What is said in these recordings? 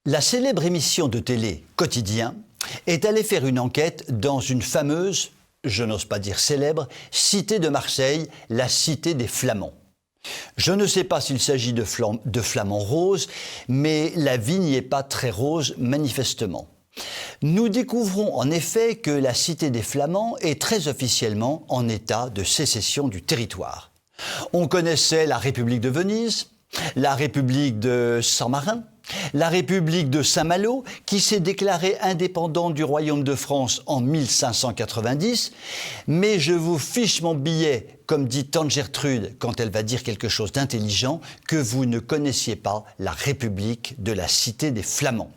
La célèbre émission de télé Quotidien est allée faire une enquête dans une fameuse, je n'ose pas dire célèbre, cité de Marseille, la cité des Flamands. Je ne sais pas s'il s'agit de flamants roses, mais la vie n'y est pas très rose manifestement. Nous découvrons en effet que la cité des Flamands est très officiellement en état de sécession du territoire. On connaissait la République de Venise, la République de Saint-Marin, la République de Saint-Malo, qui s'est déclarée indépendante du Royaume de France en 1590, mais je vous fiche mon billet, comme dit tante Gertrude quand elle va dire quelque chose d'intelligent, que vous ne connaissiez pas la République de la Cité des Flamands.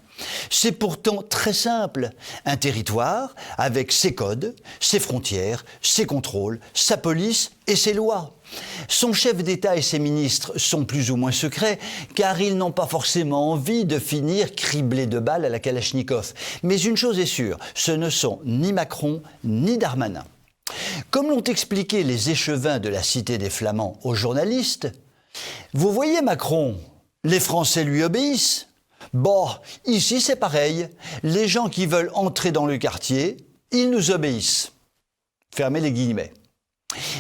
C'est pourtant très simple, un territoire avec ses codes, ses frontières, ses contrôles, sa police et ses lois. Son chef d'État et ses ministres sont plus ou moins secrets car ils n'ont pas forcément envie de finir criblés de balles à la Kalachnikov. Mais une chose est sûre, ce ne sont ni Macron ni Darmanin. Comme l'ont expliqué les échevins de la Cité des Flamands aux journalistes, vous voyez Macron, les Français lui obéissent. Bon, ici c'est pareil, les gens qui veulent entrer dans le quartier, ils nous obéissent. Fermez les guillemets.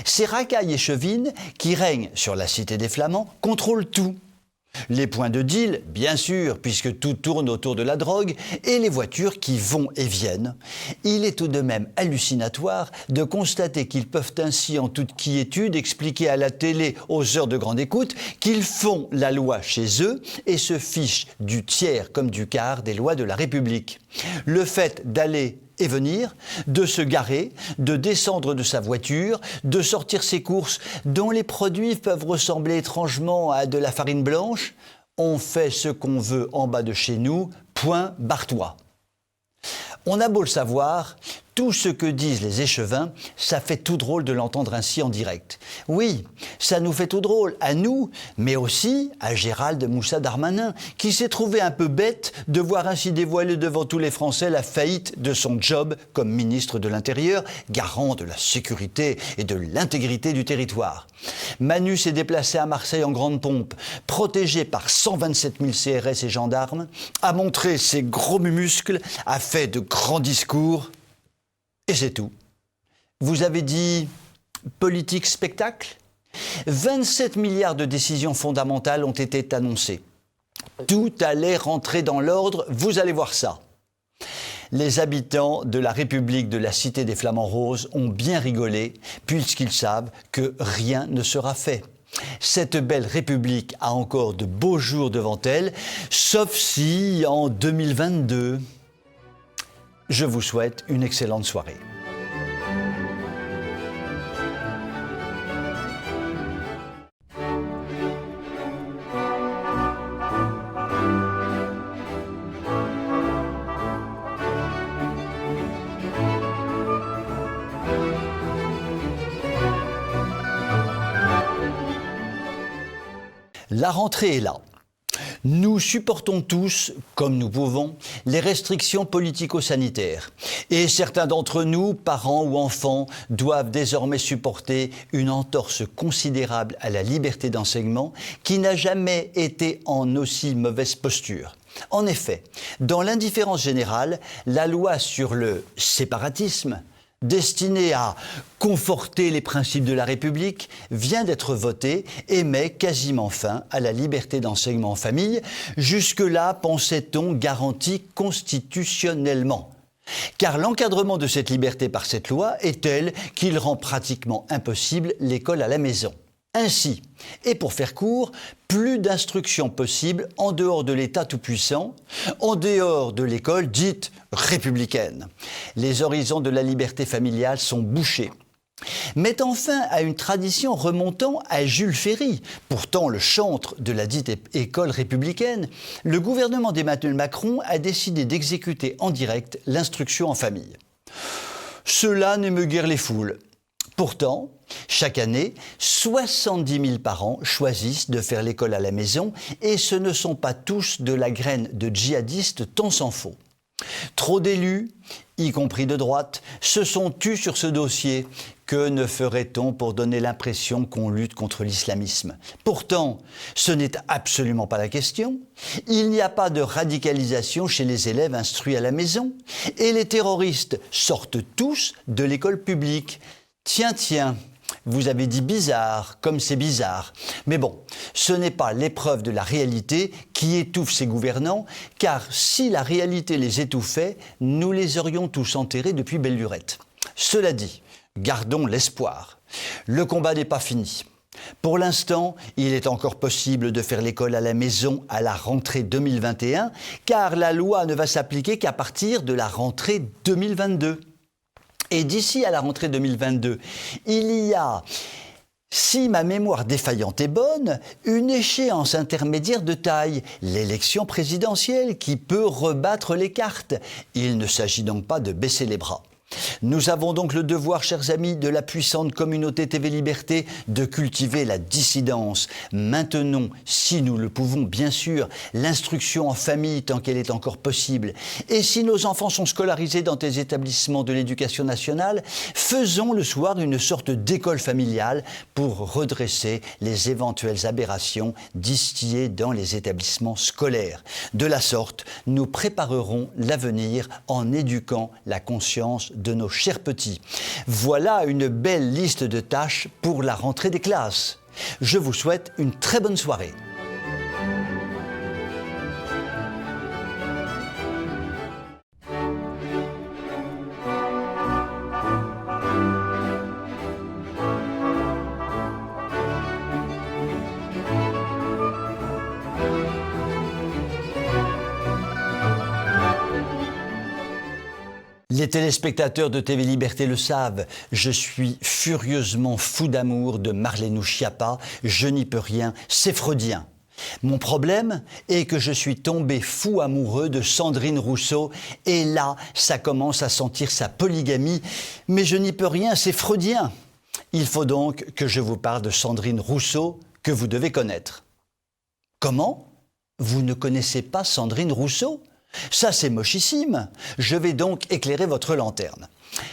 Ces racailles échevines qui règnent sur la Cité des Flamands contrôlent tout. Les points de deal, bien sûr, puisque tout tourne autour de la drogue, et les voitures qui vont et viennent. Il est tout de même hallucinatoire de constater qu'ils peuvent ainsi, en toute quiétude, expliquer à la télé, aux heures de grande écoute, qu'ils font la loi chez eux et se fichent du tiers comme du quart des lois de la République. Le fait d'aller et venir, de se garer, de descendre de sa voiture, de sortir ses courses dont les produits peuvent ressembler étrangement à de la farine blanche. On fait ce qu'on veut en bas de chez nous, point barre-toi. On a beau le savoir, tout ce que disent les échevins, ça fait tout drôle de l'entendre ainsi en direct. Oui, ça nous fait tout drôle, à nous, mais aussi à Gérald Moussa Darmanin, qui s'est trouvé un peu bête de voir ainsi dévoiler devant tous les Français la faillite de son job comme ministre de l'Intérieur, garant de la sécurité et de l'intégrité du territoire. Manu s'est déplacé à Marseille en grande pompe, protégé par 127 000 CRS et gendarmes, a montré ses gros muscles, a fait de grands discours. Et c'est tout. Vous avez dit politique spectacle ? 27 milliards de décisions fondamentales ont été annoncées. Tout allait rentrer dans l'ordre, vous allez voir ça. Les habitants de la République de la Cité des Flamands Roses ont bien rigolé puisqu'ils savent que rien ne sera fait. Cette belle République a encore de beaux jours devant elle, sauf si en 2022... Je vous souhaite une excellente soirée. La rentrée est là. Nous supportons tous, comme nous pouvons, les restrictions politico-sanitaires. Et certains d'entre nous, parents ou enfants, doivent désormais supporter une entorse considérable à la liberté d'enseignement qui n'a jamais été en aussi mauvaise posture. En effet, dans l'indifférence générale, la loi sur le séparatisme, destinée à conforter les principes de la République, vient d'être votée et met quasiment fin à la liberté d'enseignement en famille, jusque-là, pensait-on, garantie constitutionnellement. Car l'encadrement de cette liberté par cette loi est tel qu'il rend pratiquement impossible l'école à la maison. Ainsi, et pour faire court, plus d'instruction possible en dehors de l'État tout-puissant, en dehors de l'école dite républicaine. Les horizons de la liberté familiale sont bouchés. Mettant fin à une tradition remontant à Jules Ferry, pourtant le chantre de la dite école républicaine, le gouvernement d'Emmanuel Macron a décidé d'exécuter en direct l'instruction en famille. Cela n'émeut guère les foules. Pourtant, chaque année, 70 000 parents choisissent de faire l'école à la maison et ce ne sont pas tous de la graine de djihadistes tant s'en faut. Trop d'élus, y compris de droite, se sont tus sur ce dossier, Que ne ferait-on pour donner l'impression qu'on lutte contre l'islamisme? Pourtant, ce n'est absolument pas la question. Il n'y a pas de radicalisation chez les élèves instruits à la maison. Et les terroristes sortent tous de l'école publique. Tiens, vous avez dit bizarre, comme c'est bizarre. Mais bon, ce n'est pas l'épreuve de la réalité qui étouffe ces gouvernants, car si la réalité les étouffait, nous les aurions tous enterrés depuis belle lurette. Cela dit, gardons l'espoir. Le combat n'est pas fini. Pour l'instant, il est encore possible de faire l'école à la maison à la rentrée 2021, car la loi ne va s'appliquer qu'à partir de la rentrée 2022. Et d'ici à la rentrée 2022, il y a, si ma mémoire défaillante est bonne, une échéance intermédiaire de taille, l'élection présidentielle qui peut rebattre les cartes. Il ne s'agit donc pas de baisser les bras. Nous avons donc le devoir, chers amis, de la puissante communauté TV Liberté, de cultiver la dissidence. Maintenons, si nous le pouvons bien sûr, l'instruction en famille tant qu'elle est encore possible. Et si nos enfants sont scolarisés dans des établissements de l'éducation nationale, faisons le soir une sorte d'école familiale pour redresser les éventuelles aberrations distillées dans les établissements scolaires. De la sorte, nous préparerons l'avenir en éduquant la conscience de nos chers petits. Voilà une belle liste de tâches pour la rentrée des classes. Je vous souhaite une très bonne soirée. Les téléspectateurs de TV Liberté le savent, je suis furieusement fou d'amour de Marlène Schiappa, je n'y peux rien, c'est freudien. Mon problème est que je suis tombé fou amoureux de Sandrine Rousseau et là, ça commence à sentir sa polygamie, mais je n'y peux rien, c'est freudien. Il faut donc que je vous parle de Sandrine Rousseau que vous devez connaître. Comment? Vous ne connaissez pas Sandrine Rousseau? Ça, c'est mochissime. Je vais donc éclairer votre lanterne.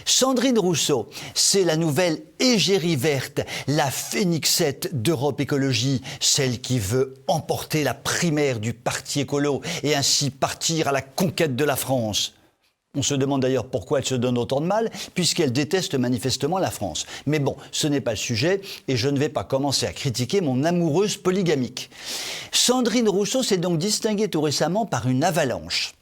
Sandrine Rousseau, c'est la nouvelle égérie verte, la phénixette d'Europe Écologie, celle qui veut emporter la primaire du parti écolo et ainsi partir à la conquête de la France. On se demande d'ailleurs pourquoi elle se donne autant de mal, puisqu'elle déteste manifestement la France. Mais bon, ce n'est pas le sujet, et je ne vais pas commencer à critiquer mon amoureuse polygamique. Sandrine Rousseau s'est donc distinguée tout récemment par une avalanche.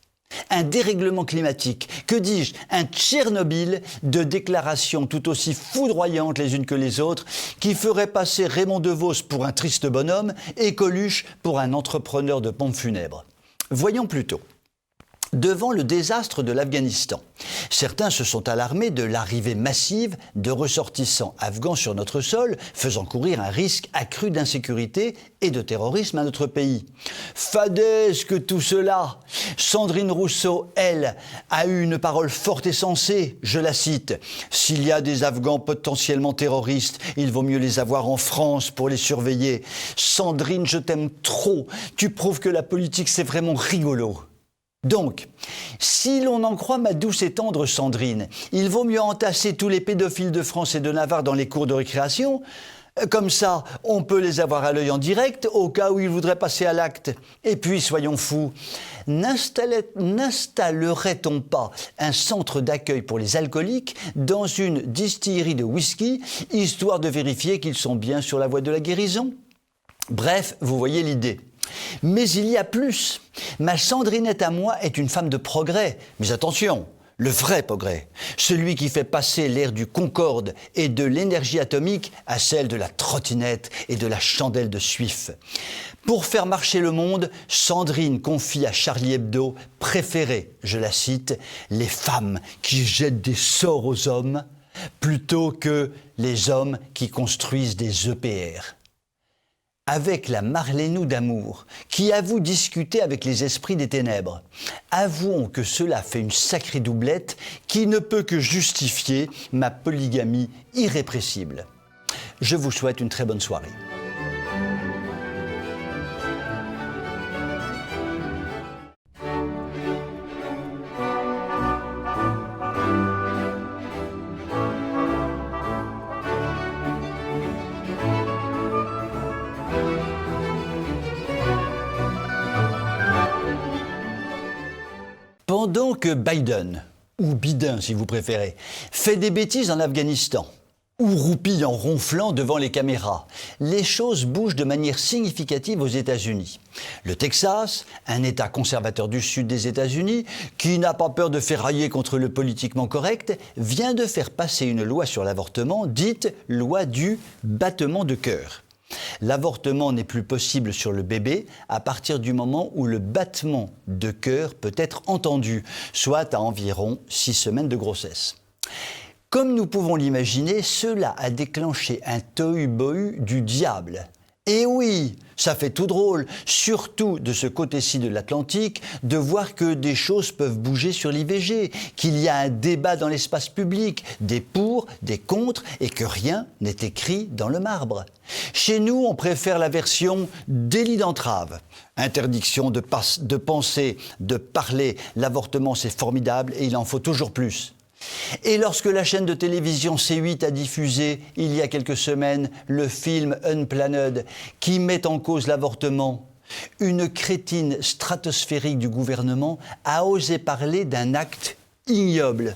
Un dérèglement climatique, que dis-je, un Tchernobyl de déclarations tout aussi foudroyantes les unes que les autres, qui feraient passer Raymond DeVos pour un triste bonhomme et Coluche pour un entrepreneur de pompes funèbres. Voyons plutôt. Devant le désastre de l'Afghanistan, certains se sont alarmés de l'arrivée massive de ressortissants afghans sur notre sol, faisant courir un risque accru d'insécurité et de terrorisme à notre pays. Fadaise que tout cela! Sandrine Rousseau, elle, a eu une parole forte et sensée, je la cite. « S'il y a des Afghans potentiellement terroristes, il vaut mieux les avoir en France pour les surveiller. Sandrine, je t'aime trop, tu prouves que la politique c'est vraiment rigolo. » Donc, si l'on en croit ma douce et tendre Sandrine, il vaut mieux entasser tous les pédophiles de France et de Navarre dans les cours de récréation. Comme ça, on peut les avoir à l'œil en direct au cas où ils voudraient passer à l'acte. Et puis, soyons fous, n'installerait-on pas un centre d'accueil pour les alcooliques dans une distillerie de whisky, histoire de vérifier qu'ils sont bien sur la voie de la guérison? Bref, vous voyez l'idée. Mais il y a plus. Ma Sandrinette à moi est une femme de progrès. Mais attention, le vrai progrès. Celui qui fait passer l'ère du Concorde et de l'énergie atomique à celle de la trottinette et de la chandelle de Suif. Pour faire marcher le monde, Sandrine confie à Charlie Hebdo préférer, je la cite, les femmes qui jettent des sorts aux hommes plutôt que les hommes qui construisent des EPR. Avec la Marlénou d'amour, qui avoue discuter avec les esprits des ténèbres. Avouons que cela fait une sacrée doublette qui ne peut que justifier ma polygamie irrépressible. Je vous souhaite une très bonne soirée. Pendant que Biden, ou Biden si vous préférez, fait des bêtises en Afghanistan, ou roupille en ronflant devant les caméras, les choses bougent de manière significative aux États-Unis. Le Texas, un État conservateur du sud des États-Unis, qui n'a pas peur de ferrailler contre le politiquement correct, vient de faire passer une loi sur l'avortement, dite loi du battement de cœur. L'avortement n'est plus possible sur le bébé à partir du moment où le battement de cœur peut être entendu, soit à environ 6 semaines de grossesse. Comme nous pouvons l'imaginer, cela a déclenché un tohu-bohu du diable. Et oui, ça fait tout drôle, surtout de ce côté-ci de l'Atlantique, de voir que des choses peuvent bouger sur l'IVG, qu'il y a un débat dans l'espace public, des pour, des contre, et que rien n'est écrit dans le marbre. Chez nous, on préfère la version délit d'entrave. Interdiction de penser, de parler, l'avortement c'est formidable et il en faut toujours plus. Et lorsque la chaîne de télévision C8 a diffusé, il y a quelques semaines, le film Unplanned, qui met en cause l'avortement, une crétine stratosphérique du gouvernement a osé parler d'un acte ignoble.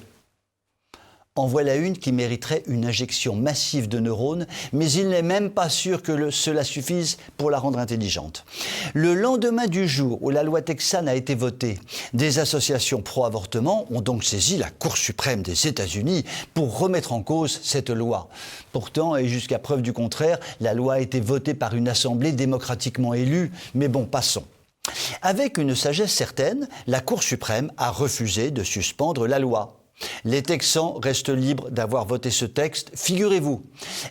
En voilà une qui mériterait une injection massive de neurones, mais il n'est même pas sûr que cela suffise pour la rendre intelligente. Le lendemain du jour où la loi texane a été votée, des associations pro-avortement ont donc saisi la Cour suprême des États-Unis pour remettre en cause cette loi. Pourtant, et jusqu'à preuve du contraire, la loi a été votée par une assemblée démocratiquement élue, mais bon, passons. Avec une sagesse certaine, la Cour suprême a refusé de suspendre la loi. Les Texans restent libres d'avoir voté ce texte, figurez-vous.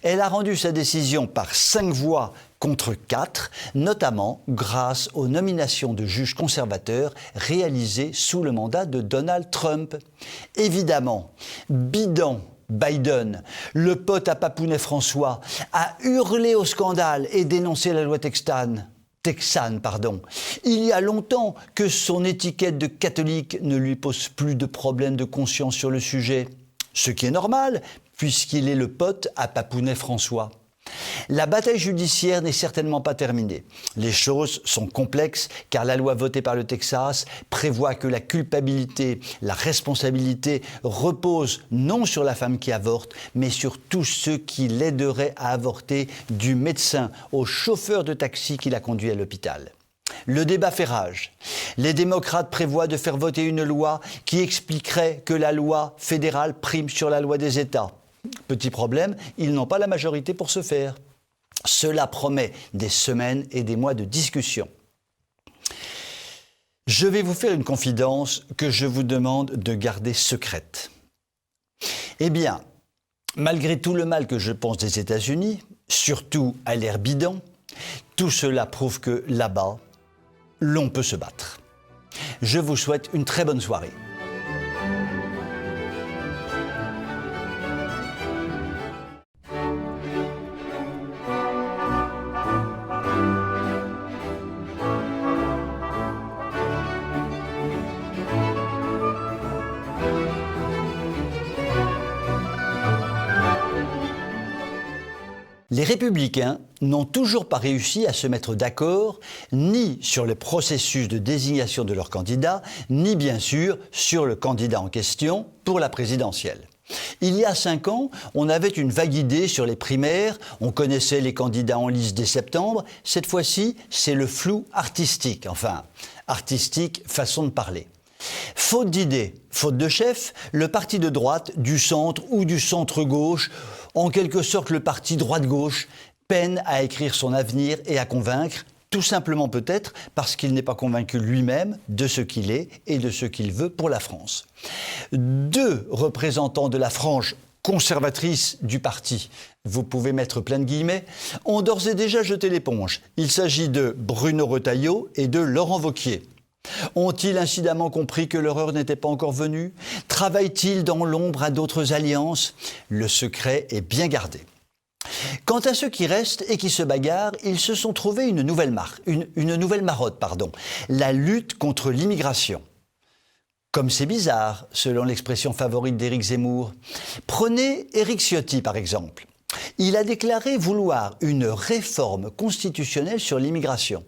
Elle a rendu sa décision par 5 voix contre 4, notamment grâce aux nominations de juges conservateurs réalisées sous le mandat de Donald Trump. Évidemment, Biden, le pote à Papounet-François, a hurlé au scandale et dénoncé la loi texane. Il y a longtemps que son étiquette de catholique ne lui pose plus de problème de conscience sur le sujet. Ce qui est normal, puisqu'il est le pote à Papounet-François. La bataille judiciaire n'est certainement pas terminée. Les choses sont complexes car la loi votée par le Texas prévoit que la culpabilité, la responsabilité repose non sur la femme qui avorte, mais sur tous ceux qui l'aideraient à avorter, du médecin au chauffeur de taxi qui l'a conduit à l'hôpital. Le débat fait rage. Les démocrates prévoient de faire voter une loi qui expliquerait que la loi fédérale prime sur la loi des États. Petit problème, ils n'ont pas la majorité pour ce faire. Cela promet des semaines et des mois de discussion. Je vais vous faire une confidence que je vous demande de garder secrète. Eh bien, malgré tout le mal que je pense des États-Unis, surtout à l'ère Biden, tout cela prouve que là-bas, l'on peut se battre. Je vous souhaite une très bonne soirée. Les républicains n'ont toujours pas réussi à se mettre d'accord ni sur le processus de désignation de leur candidat, ni bien sûr sur le candidat en question pour la présidentielle. Il y a 5 ans, on avait une vague idée sur les primaires, on connaissait les candidats en lice dès septembre. Cette fois-ci, c'est le flou artistique, enfin, artistique façon de parler. Faute d'idées, faute de chef, le parti de droite, du centre ou du centre-gauche, en quelque sorte le parti droite-gauche, peine à écrire son avenir et à convaincre, tout simplement peut-être parce qu'il n'est pas convaincu lui-même de ce qu'il est et de ce qu'il veut pour la France. 2 représentants de la frange conservatrice du parti, vous pouvez mettre plein de guillemets, ont d'ores et déjà jeté l'éponge. Il s'agit de Bruno Retailleau et de Laurent Wauquiez. Ont-ils incidemment compris que l'horreur n'était pas encore venue? Travaillent-ils dans l'ombre à d'autres alliances? Le secret est bien gardé. Quant à ceux qui restent et qui se bagarrent, ils se sont trouvés une nouvelle marotte, la lutte contre l'immigration. Comme c'est bizarre, selon l'expression favorite d'Éric Zemmour. Prenez Éric Ciotti, par exemple. Il a déclaré vouloir une réforme constitutionnelle sur l'immigration.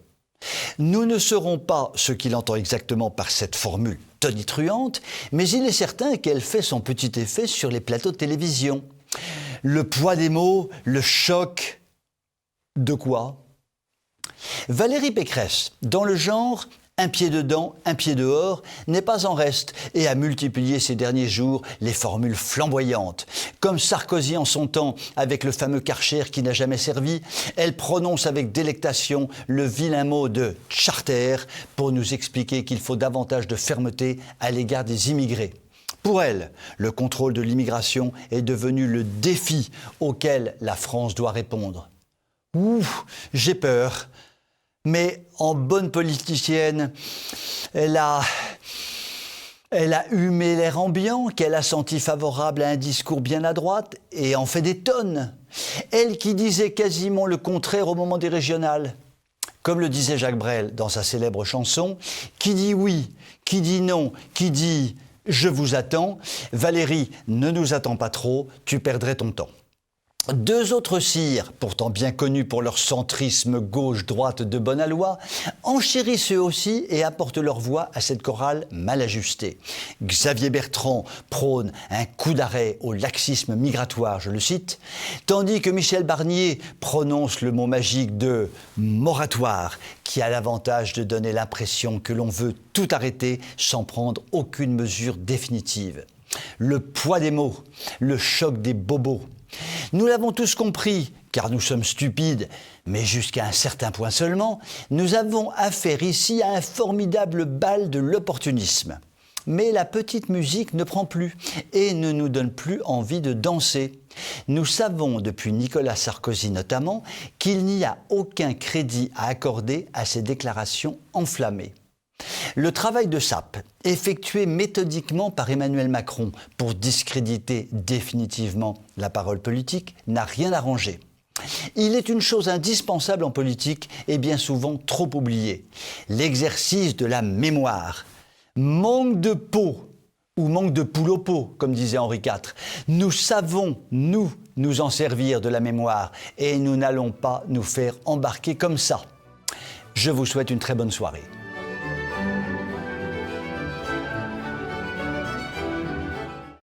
Nous ne saurons pas ce qu'il entend exactement par cette formule tonitruante, mais il est certain qu'elle fait son petit effet sur les plateaux de télévision. Le poids des mots, le choc. De quoi? Valérie Pécresse, dans le genre « un pied dedans, un pied dehors », n'est pas en reste et a multiplié ces derniers jours les formules flamboyantes. Comme Sarkozy en son temps avec le fameux Karcher qui n'a jamais servi, elle prononce avec délectation le vilain mot de « charter » pour nous expliquer qu'il faut davantage de fermeté à l'égard des immigrés. Pour elle, le contrôle de l'immigration est devenu le défi auquel la France doit répondre. Ouh, j'ai peur. Mais en bonne politicienne, elle a humé l'air ambiant, qu'elle a senti favorable à un discours bien à droite et en fait des tonnes. Elle qui disait quasiment le contraire au moment des régionales. Comme le disait Jacques Brel dans sa célèbre chanson, qui dit oui, qui dit non, qui dit « je vous attends », Valérie, ne nous attends pas trop, tu perdrais ton temps. Deux autres sires, pourtant bien connus pour leur centrisme gauche-droite de bonne aloi, enchérissent eux aussi et apportent leur voix à cette chorale mal ajustée. Xavier Bertrand prône un coup d'arrêt au laxisme migratoire, je le cite, tandis que Michel Barnier prononce le mot magique de « moratoire », qui a l'avantage de donner l'impression que l'on veut tout arrêter sans prendre aucune mesure définitive. Le poids des mots, le choc des bobos. Nous l'avons tous compris, car nous sommes stupides, mais jusqu'à un certain point seulement, nous avons affaire ici à un formidable bal de l'opportunisme. Mais la petite musique ne prend plus et ne nous donne plus envie de danser. Nous savons, depuis Nicolas Sarkozy notamment, qu'il n'y a aucun crédit à accorder à ces déclarations enflammées. Le travail de sape, effectué méthodiquement par Emmanuel Macron pour discréditer définitivement la parole politique, n'a rien arrangé. Il est une chose indispensable en politique et bien souvent trop oubliée, l'exercice de la mémoire. Manque de peau, ou manque de poule au pot, comme disait Henri IV. Nous savons, nous en servir de la mémoire et nous n'allons pas nous faire embarquer comme ça. Je vous souhaite une très bonne soirée.